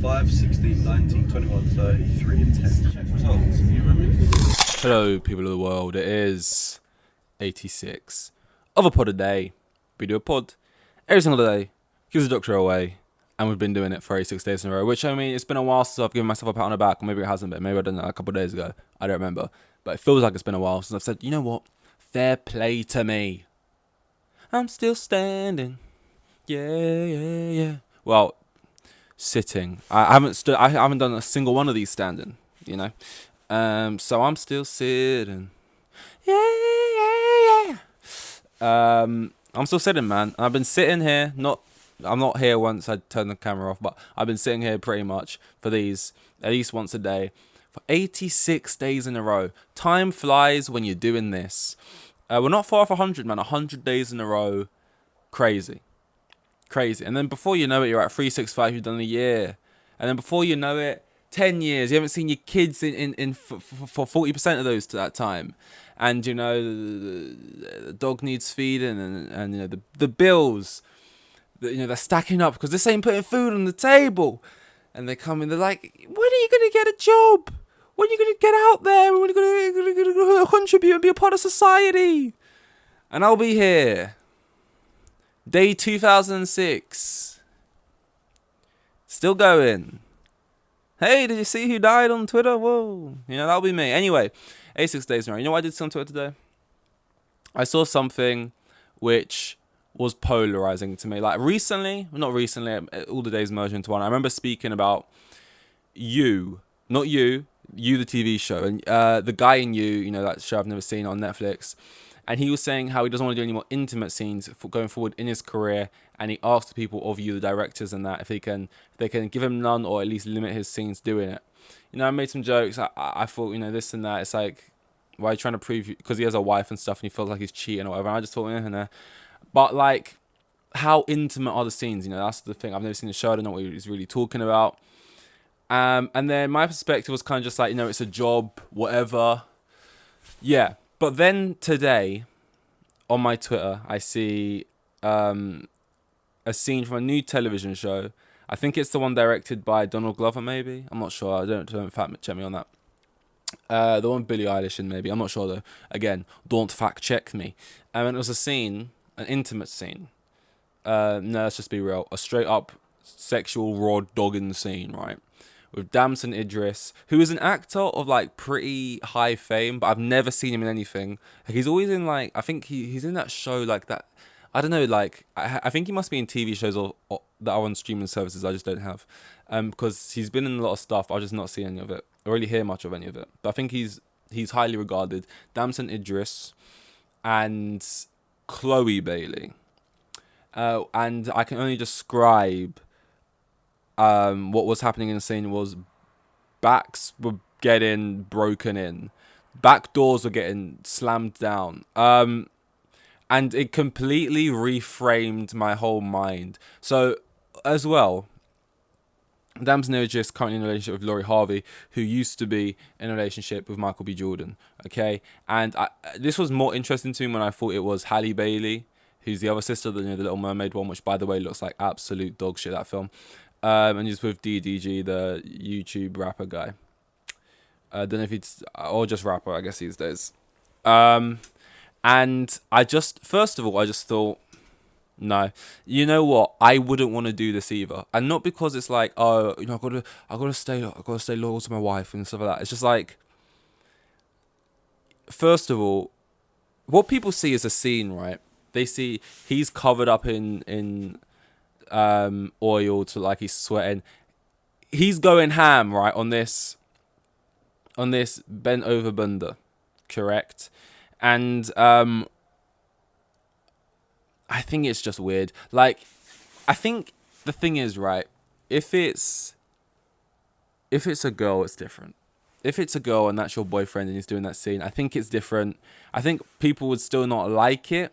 5, 16, 19, 21, 33, and 10. Check results. You remember? Hello, people of the world. It is 86 of a pod a day. We do a pod every single day. Gives the doctor away. And we've been doing it for 86 days in a row. Which, I mean, it's been a while since I've given myself a pat on the back. Or maybe it hasn't been. Maybe I done that a couple of days ago. I don't remember. But it feels like it's been a while since I've said, you know what? Fair play to me. I'm still standing. Yeah. Well, sitting. I haven't done a single one of these standing, you know. So I'm still sitting. Yeah. I'm still sitting, man. I've been sitting here. I'm not here once I turn the camera off, but I've been sitting here pretty much for these at least once a day for 86 days in a row. Time flies when you're doing this. We're not far off 100, man. 100 days in a row. Crazy. And then before you know it, you're at 365. You've done a year. And then before you know it, 10 years. You haven't seen your kids for 40% of those to that time. And, you know, the dog needs feeding and you know, the bills, you know, they're stacking up because this ain't putting food on the table. And they come in, they're like, when are you going to get a job? When are you going to get out there? When are you going to contribute and be a part of society? And I'll be here. Day 2006. Still going. Hey, did you see who died on Twitter? Whoa. You know, that'll be me. Anyway, 86 days in a row. You know what I did on Twitter today? I saw something which was polarizing to me. Like not recently, all the days merged into one. I remember speaking about not you, the TV show. And the guy in You know, that show I've never seen on Netflix. And he was saying how he doesn't want to do any more intimate scenes going forward in his career. And he asked the people of You, the directors, and that if they can give him none or at least limit his scenes doing it. You know, I made some jokes. I thought, you know, this and that. It's like, why are you trying to prove? Because he has a wife and stuff, and he feels like he's cheating or whatever. And I just thought, But like, how intimate are the scenes? You know, that's the thing. I've never seen the show. I don't know what he's really talking about. And then my perspective was kind of just like, you know, it's a job, whatever. Yeah. But then today, on my Twitter, I see a scene from a new television show. I think it's the one directed by Donald Glover, maybe. I'm not sure. Don't fact check me on that. The one with Billie Eilish in, maybe. I'm not sure, though. Again, don't fact check me. And it was a scene, an intimate scene. No, let's just be real. A straight up sexual raw dogging scene, right? With Damson Idris, who is an actor of like pretty high fame, but I've never seen him in anything. Like, he's always in like, I think he's in that show like that. I don't know, like I think he must be in TV shows or that are on streaming services I just don't have, because he's been in a lot of stuff. I've just not seen any of it or really hear much of any of it. But I think he's highly regarded. Damson Idris and Chloe Bailey, and I can only describe. What was happening in the scene was backs were getting broken in, back doors were getting slammed down, and it completely reframed my whole mind. So, as well, Damson Idris currently in a relationship with Laurie Harvey, who used to be in a relationship with Michael B. Jordan. Okay, and this was more interesting to me when I thought it was Halle Bailey, who's the other sister, the Little Mermaid one, which by the way looks like absolute dog shit, that film. And he's with DDG, the YouTube rapper guy. I don't know if he's, or just rapper, I guess these days. And first of all, I just thought, no, you know what? I wouldn't want to do this either, and not because it's like, oh, you know, I gotta stay loyal to my wife and stuff like that. It's just like, first of all, what people see is a scene, right? They see he's covered up in oil to like he's sweating. He's going ham, right, on this bent over bunda, correct? And I think it's just weird. Like, I think the thing is, right, if it's a girl, it's different. If it's a girl and that's your boyfriend and he's doing that scene, I think it's different. I think people would still not like it,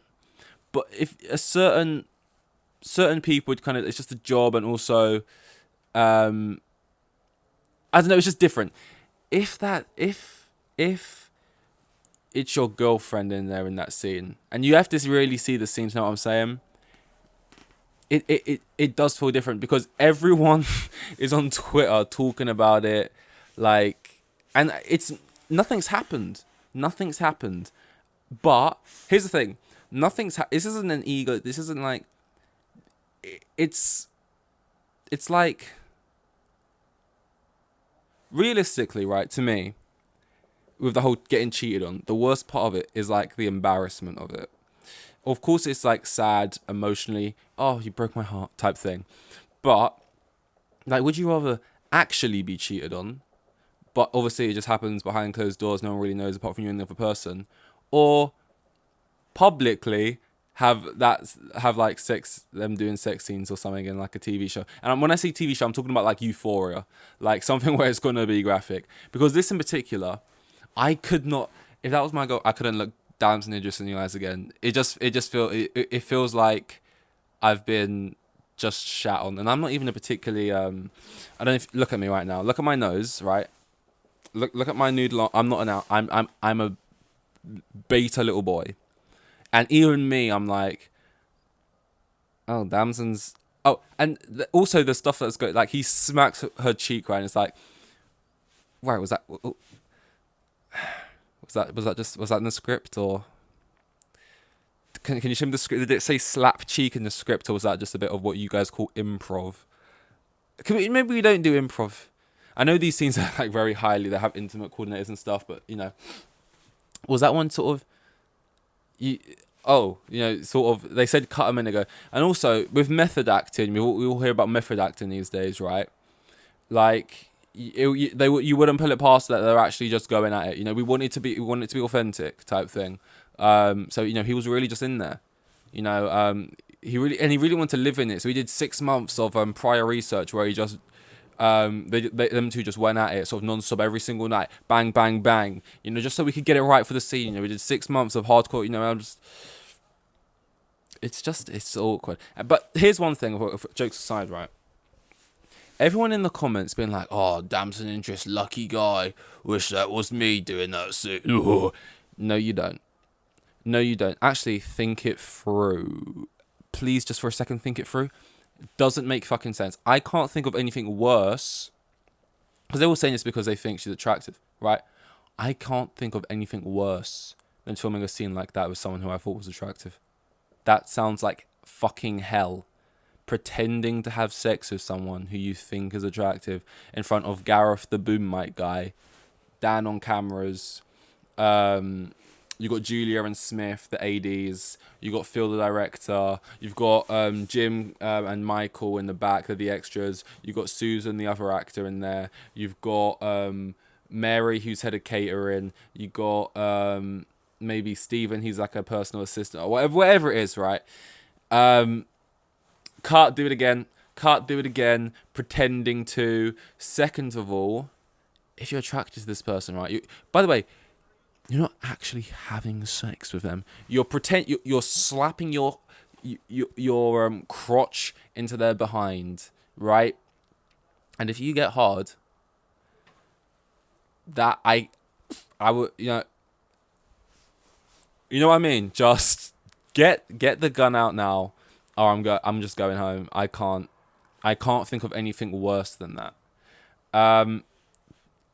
but if a certain people would kind of, it's just a job, and also I don't know, it's just different. If it's your girlfriend in there in that scene, and you have to really see the scene to know what I'm saying, it does feel different because everyone is on Twitter talking about it, like, and it's nothing's happened. But here's the thing, this isn't an ego. This isn't like, it's like, realistically, right, to me, with the whole getting cheated on, the worst part of it is like the embarrassment of it. Of course, it's like sad, emotionally, oh, you broke my heart type thing. But, like, would you rather actually be cheated on, but obviously it just happens behind closed doors, no one really knows apart from you and the other person, or publicly have like them doing sex scenes or something in like a TV show? And when I say TV show, I'm talking about like Euphoria, like something where it's gonna be graphic. Because this in particular, I could not. If that was my goal, I couldn't look Damson Idris in the eyes again. It feels like I've been just shat on, and I'm not even a particularly I don't know if, look at me right now. Look at my nose, right? Look at my nude. I'm not an out. I'm a beta little boy, and even me, I'm like, oh, Damson's. Oh, and also the stuff that's good. Like he smacks her cheek, right? And it's like, right, was that? Was that in the script, or can you show me the script? Did it say slap cheek in the script, or was that just a bit of what you guys call improv? Maybe we don't do improv. I know these scenes are like very highly. They have intimate coordinators and stuff, but you know, was that one sort of sort of, they said cut a minute ago. And also with method acting, we all hear about method acting these days, right? Like you wouldn't put it past that they're actually just going at it. You know, we want it to be authentic type thing. So you know, he was really just in there. You know, he really wanted to live in it. So he did 6 months of prior research where he just them two just went at it sort of non-stop every single night, bang bang bang. You know, just so we could get it right for the scene. You know, we did 6 months of hardcore. You know, it's awkward. But here's one thing. Jokes aside, right? Everyone in the comments being like, "Oh, Damson Idris, lucky guy. Wish that was me doing that suit." No, you don't. No, you don't. Actually, think it through. Please, just for a second, think it through. It doesn't make fucking sense. I can't think of anything worse. Because they're all saying this because they think she's attractive, right? I can't think of anything worse than filming a scene like that with someone who I thought was attractive. That sounds like fucking hell. Pretending to have sex with someone who you think is attractive in front of Gareth the boom mic guy, Dan on cameras, you got Julia and Smith, the ADs, you got Phil the director, you've got Jim and Michael in the back, they're the extras, you've got Susan, the other actor, in there, you've got Mary, who's head of catering, you got maybe Stephen, he's like a personal assistant, or whatever it is, right? Can't do it again, pretending to. Second of all, if you're attracted to this person, right? By the way, you're not actually having sex with them. You're slapping your crotch into their behind, right? And if you get hard, that I would, you know what I mean? Just get the gun out now. Or I'm just going home. I can't think of anything worse than that.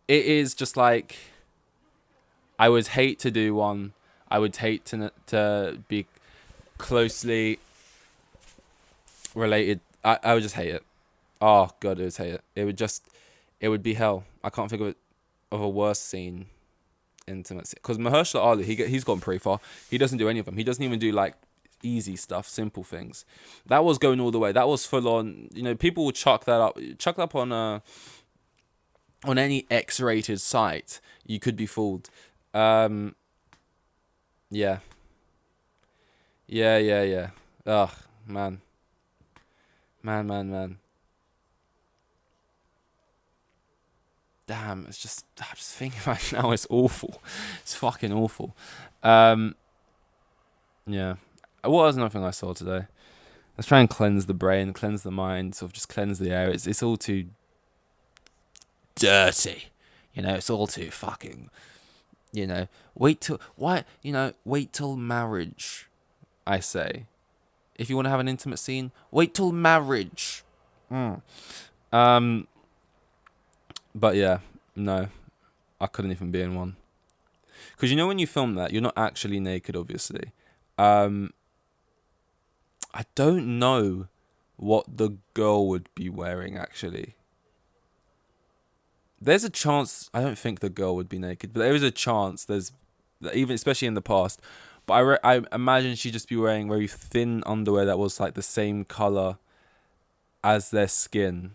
It is just like, I would hate to do one. I would hate to be closely related. I would just hate it. Oh god, I would hate it. It would be hell. I can't think of a worse scene, intimacy. Because Mahershala Ali, he's gone pretty far. He doesn't do any of them. He doesn't even do like easy stuff, simple things. That was going all the way. That was full on. You know, people will chuck that up on any X-rated site. You could be fooled. Yeah. Ugh, man. Damn, I'm just thinking right now. It's awful. It's fucking awful. Yeah. What was another thing I saw today? Let's try and cleanse the brain, cleanse the mind, sort of just cleanse the air. It's all too dirty. You know, it's all too fucking, you know, wait till marriage, I say, If you want to have an intimate scene, wait till marriage. But yeah, no, I couldn't even be in one. Because you know when you film that, you're not actually naked, obviously. I don't know what the girl would be wearing, actually. There's a chance, I don't think the girl would be naked, but there is a chance, even especially in the past, but I imagine she'd just be wearing very thin underwear that was like the same color as their skin.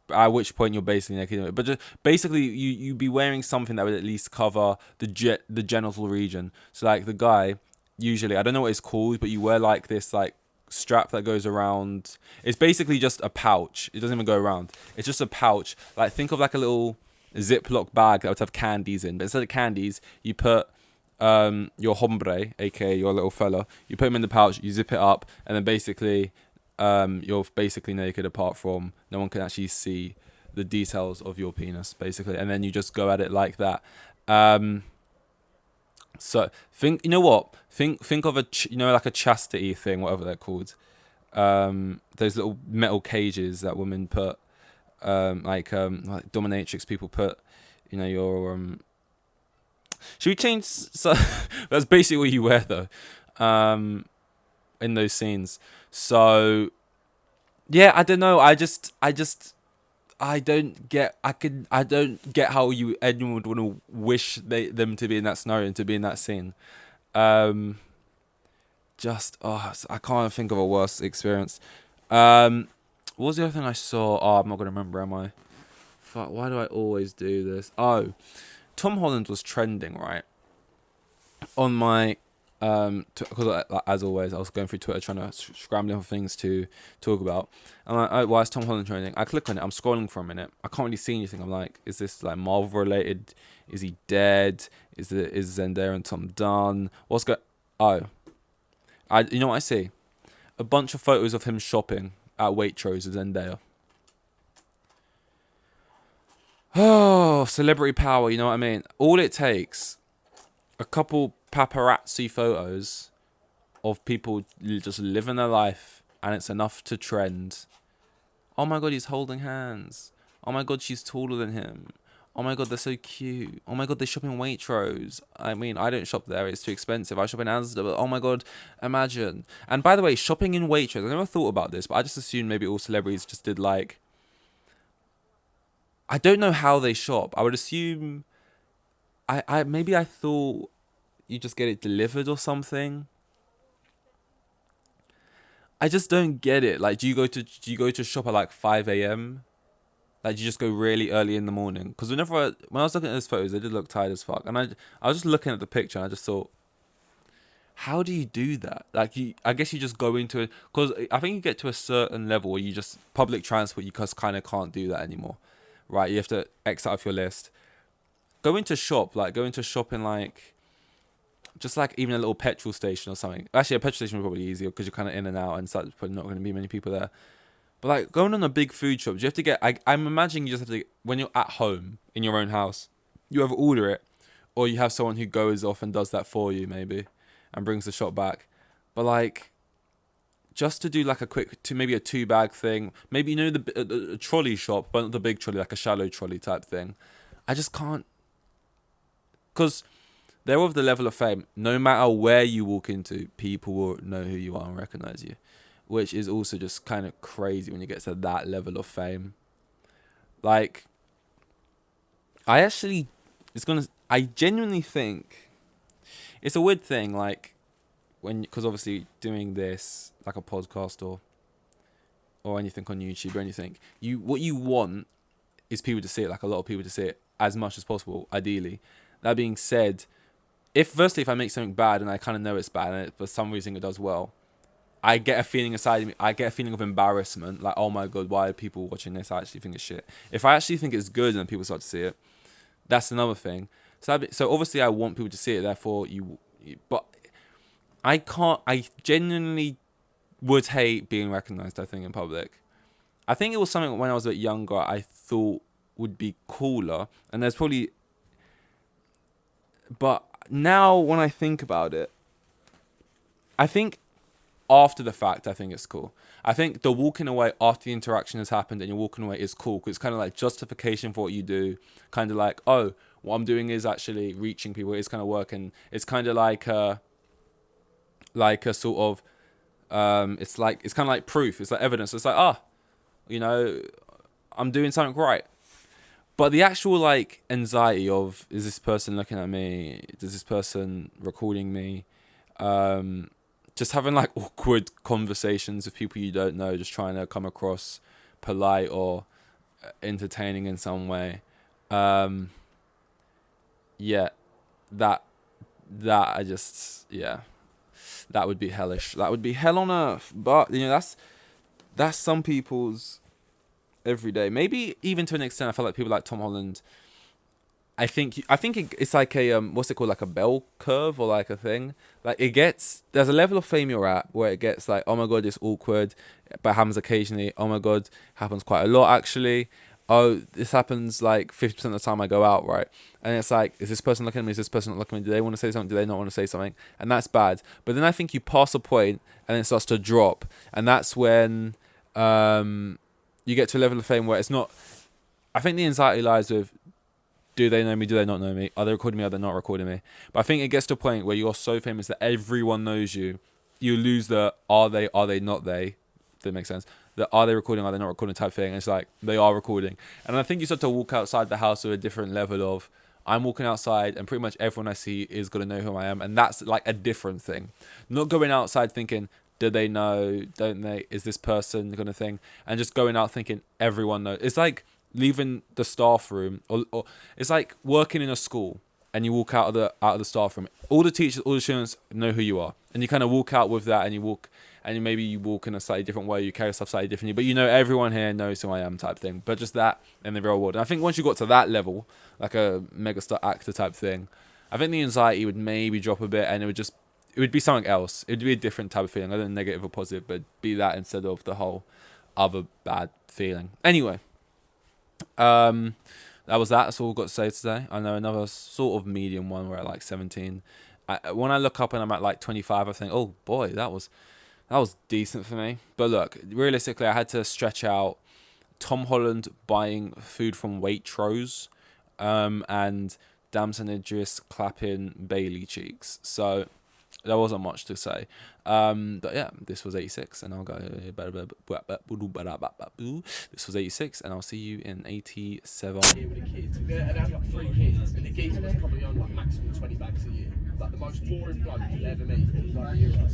At which point you're basically naked. But just basically, you'd be wearing something that would at least cover the genital region. So like the guy, usually, I don't know what it's called, but you wear like this like strap that goes around. It's basically just a pouch. It doesn't even go around. It's just a pouch. Like think of like a little Ziploc bag that would have candies in. But instead of candies, you put your hombre, aka your little fella. You put him in the pouch. You zip it up, and then basically you're basically naked apart from no one can actually see the details of your penis, basically, and then you just go at it like that. So think of a like a chastity thing, whatever they're called. Those little metal cages that women put, like dominatrix people put, your should we change? So that's basically what you wear though, in those scenes. So yeah, I don't know. I don't get. I don't get how anyone would want to wish them to be in that scenario and to be in that scene. I can't think of a worse experience. What was the other thing I saw? Oh, I'm not gonna remember. Am I? Fuck. Why do I always do this? Oh, Tom Holland was trending, right? On my because as always, I was going through Twitter trying to scramble for things to talk about. I'm like, oh, why is Tom Holland trending? I click on it. I'm scrolling for a minute. I can't really see anything. I'm like, is this like Marvel related? Is he dead? Is Zendaya and Tom done? What's going? Oh, you know what I see? A bunch of photos of him shopping at Waitrose with Zendaya. Oh, celebrity power. You know what I mean? All it takes, a couple paparazzi photos of people just living their life, and it's enough to trend. Oh my god, he's holding hands. Oh my god, she's taller than him. Oh my god, they're so cute. Oh my god, they shop in Waitrose. I mean, I don't shop there, it's too expensive. I shop in Asda, but oh my god, imagine. And by the way, shopping in Waitrose, I never thought about this, but I just assumed maybe all celebrities just did like, I don't know how they shop. I would assume maybe I thought you just get it delivered or something. I just don't get it. Like, do you go to shop at like 5 a.m? Like, do you just go really early in the morning? Because when I was looking at those photos, they did look tired as fuck. And I was just looking at the picture and I just thought, how do you do that? Like, I guess you just go into it. Because I think you get to a certain level where you just, public transport, you just kind of can't do that anymore. Right? You have to X out of your list. Go into shop in like, just like even a little petrol station or something. Actually, a petrol station would probably be easier because you're kind of in and out and it's like probably not going to be many people there. But like going on a big food shop, you have to get, I'm imagining you just have to, when you're at home in your own house, you either order it or you have someone who goes off and does that for you maybe and brings the shop back. But like, just to do like maybe a 2-bag thing, maybe, a trolley shop, but not the big trolley, like a shallow trolley type thing. I just can't, because they're of the level of fame. No matter where you walk into, people will know who you are and recognize you, which is also just kind of crazy when you get to that level of fame. Like, I genuinely think it's a weird thing. Like, because obviously doing this, like a podcast or anything on YouTube or anything, what you want is people to see it, like a lot of people to see it as much as possible, ideally. That being said, if I make something bad and I kind of know it's bad and for some reason it does well, I get a feeling inside of me. I get a feeling of embarrassment, like, oh my god, why are people watching this? I actually think it's shit. If I actually think it's good and people start to see it, that's another thing. So obviously I want people to see it. Therefore, but I can't. I genuinely would hate being recognized, I think, in public. I think it was something when I was a bit younger I thought would be cooler, and there's probably. But now when I think about it, I think after the fact, I think it's cool. I think the walking away after the interaction has happened and you're walking away is cool, because it's kind of like justification for what you do. Kind of like, oh, what I'm doing is actually reaching people. It's kind of working. It's kind of like a sort of, it's kind of like proof. It's like evidence. It's like, you know, I'm doing something right. But the actual like anxiety of, is this person looking at me? Is this person recording me? Just having like awkward conversations with people you don't know, just trying to come across polite or entertaining in some way. Yeah, that I just, yeah, that would be hellish. That would be hell on earth. But you know, that's some people's every day. Maybe even to an extent, I feel like people like Tom Holland. I think it's like a what's it called, like a bell curve or like a thing. Like there's a level of fame you're at where it gets like, oh my god, it's awkward, but it happens occasionally. Oh my god, happens quite a lot actually. Oh, this happens like 50% of the time I go out, right? And it's like, is this person looking at me? Is this person not looking at me? Do they want to say something? Do they not want to say something? And that's bad. But then I think you pass a point and it starts to drop, and that's when you get to a level of fame where it's not. I think the anxiety lies with, do they know me? Do they not know me? Are they recording me? Are they not recording me? But I think it gets to a point where you're so famous that everyone knows you. You lose the are they not they. If that makes sense. The are they recording? Are they not recording type thing. And it's like, they are recording. And I think you start to walk outside the house with a different level of, I'm walking outside and pretty much everyone I see is going to know who I am. And that's like a different thing. Not going outside thinking, do they know? Don't they? Is this person kind of thing? And just going out thinking everyone knows. It's like leaving the staff room, or it's like working in a school and you walk out of the staff room. All the teachers, all the students know who you are, and you kind of walk out with that, and you walk in a slightly different way. You carry stuff slightly differently, but you know everyone here knows who I am, type thing. But just that in the real world. And I think once you got to that level, like a megastar actor type thing, I think the anxiety would maybe drop a bit, and it would be something else. It would be a different type of feeling, other than negative or positive, but be that instead of the whole other bad feeling. Anyway. That was that. That's all I've got to say today. I know another sort of medium one where at like 17. When I look up and I'm at like 25, I think, oh boy, that was decent for me. But look, realistically, I had to stretch out Tom Holland buying food from Waitrose, and Damson Idris clapping Bailey cheeks. So there wasn't much to say. But yeah, this was 86, and I'll go. This was 86, and I'll see you in 87. Here with the kids, and they had like 3 kids, and the geezer was probably on like maximum 20 bags a year. Like the most boring bloke you'll ever meet. Like,